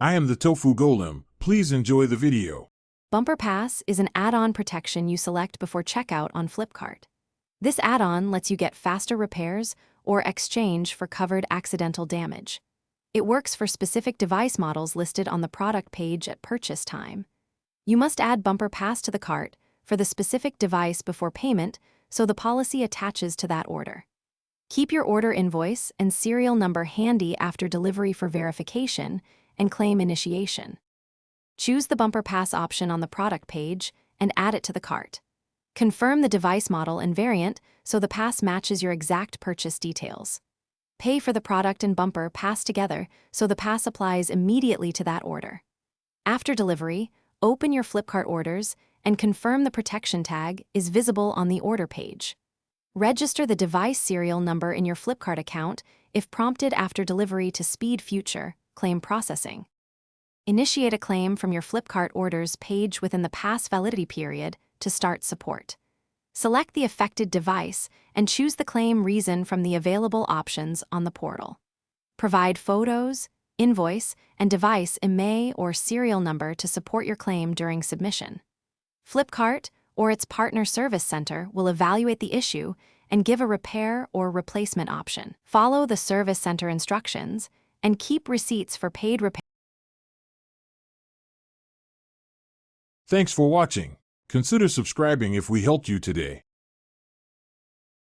I am the Tofu Golem. Please enjoy the video. Bumper Pass is an add-on protection you select before checkout on Flipkart. This add-on lets you get faster repairs or exchange for covered accidental damage. It works for specific device models listed on the product page at purchase time. You must add Bumper Pass to the cart for the specific device before payment, so the policy attaches to that order. Keep your order invoice and serial number handy after delivery for verification and claim initiation. Choose the Bumper Pass option on the product page and add it to the cart. Confirm the device model and variant so the pass matches your exact purchase details. Pay for the product and Bumper Pass together so the pass applies immediately to that order. After delivery, open your Flipkart orders and confirm the protection tag is visible on the order page. Register the device serial number in your Flipkart account if prompted after delivery to speed future claim processing. Initiate a claim from your Flipkart orders page within the pass validity period to start support. Select the affected device and choose the claim reason from the available options on the portal. Provide photos, invoice, and device IMEI or serial number to support your claim during submission. Flipkart or its partner service center will evaluate the issue and give a repair or replacement option. Follow the service center instructions and keep receipts for paid repair. Thanks for watching. Consider subscribing if we helped you today.